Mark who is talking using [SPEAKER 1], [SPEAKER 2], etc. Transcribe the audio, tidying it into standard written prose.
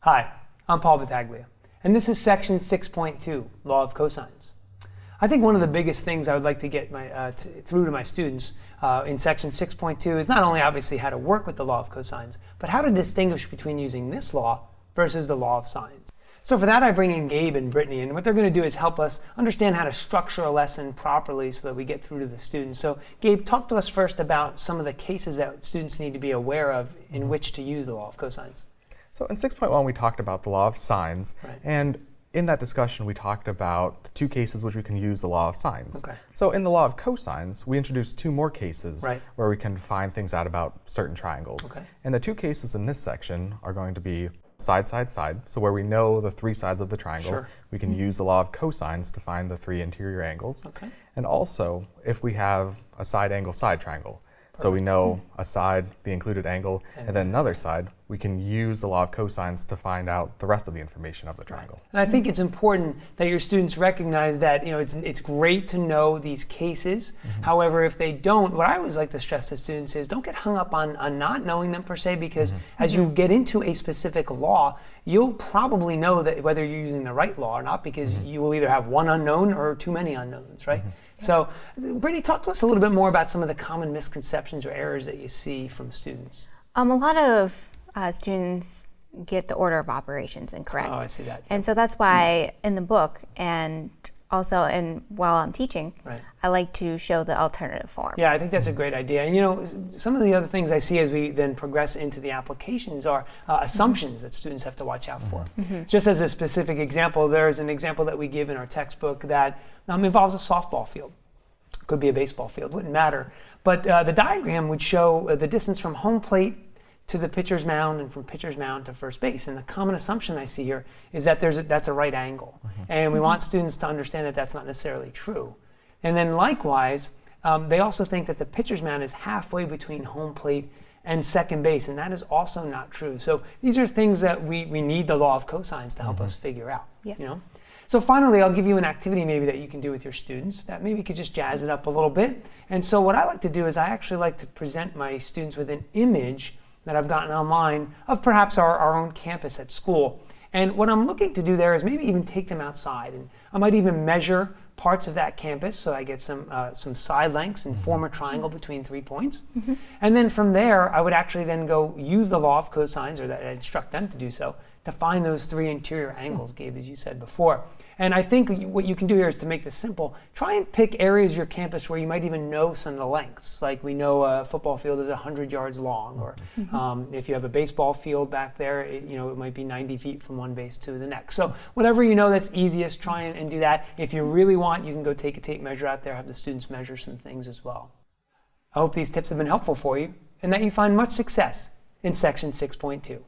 [SPEAKER 1] Hi, I'm Paul Battaglia, and this is section 6.2, Law of Cosines. I think one of the biggest things I would like to get through to my students in section 6.2 is not only obviously how to work with the law of cosines, but how to distinguish between using this law versus the law of sines. So for that, I bring in Gabe and Brittany, and what they're going to do is help us understand how to structure a lesson properly so that we get through to the students. So Gabe, talk to us first about some of the cases that students need to be aware of in which to use the law of cosines.
[SPEAKER 2] So in 6.1, we talked about the law of sines,
[SPEAKER 1] Right.
[SPEAKER 2] and in that discussion, we talked about the two cases which we can use the law of sines.
[SPEAKER 1] Okay.
[SPEAKER 2] So in the law of cosines, we introduced two more cases
[SPEAKER 1] Right.
[SPEAKER 2] where we can find things out about certain triangles.
[SPEAKER 1] Okay.
[SPEAKER 2] And the two cases in this section are going to be side, side, side. So where we know the three sides of the triangle,
[SPEAKER 1] Sure.
[SPEAKER 2] we can use the law of cosines to find the three interior angles.
[SPEAKER 1] Okay.
[SPEAKER 2] And also, if we have a side angle side triangle, so we know a side, the included angle, and then another side, we can use the law of cosines to find out the rest of the information of the triangle.
[SPEAKER 1] And I think it's important that your students recognize that it's great to know these cases. Mm-hmm. However, if they don't, what I always like to stress to students is don't get hung up on not knowing them per se, because as you get into a specific law, you'll probably know that whether you're using the right law or not, because you will either have one unknown or too many unknowns, right? So, Brittany, talk to us a little bit more about some of the common misconceptions or errors that you see from students.
[SPEAKER 3] A lot of students get the order of operations incorrect.
[SPEAKER 1] Oh, I see that.
[SPEAKER 3] And so that's why in the book and also while I'm teaching,
[SPEAKER 1] Right.
[SPEAKER 3] I like to show the alternative form.
[SPEAKER 1] Yeah, I think that's a great idea. And some of the other things I see as we then progress into the applications are assumptions that students have to watch out for. Just as a specific example, there's an example that we give in our textbook that involves a softball field. Could be a baseball field, wouldn't matter. But the diagram would show the distance from home plate to the pitcher's mound and from pitcher's mound to first base. And the common assumption I see here is that that's a right angle. And we want students to understand that that's not necessarily true. And then likewise, they also think that the pitcher's mound is halfway between home plate and second base, and that is also not true. So these are things that we need the law of cosines to help us figure out.
[SPEAKER 3] Yeah.
[SPEAKER 1] So finally, I'll give you an activity maybe that you can do with your students that maybe could just jazz it up a little bit. And so what I like to do is I actually like to present my students with an image that I've gotten online of perhaps our own campus at school. And what I'm looking to do there is maybe even take them outside. And I might even measure parts of that campus so I get some side lengths and form a triangle between 3 points. And then from there, I would actually then go use the law of cosines, or that I instruct them to do so, to find those three interior angles, Gabe, as you said before. And I think what you can do here is to make this simple. Try and pick areas of your campus where you might even know some of the lengths. Like we know a football field is 100 yards long, or if you have a baseball field back there, it might be 90 feet from one base to the next. So whatever you know that's easiest, try and do that. If you really want, you can go take a tape measure out there, have the students measure some things as well. I hope these tips have been helpful for you and that you find much success in section 6.2.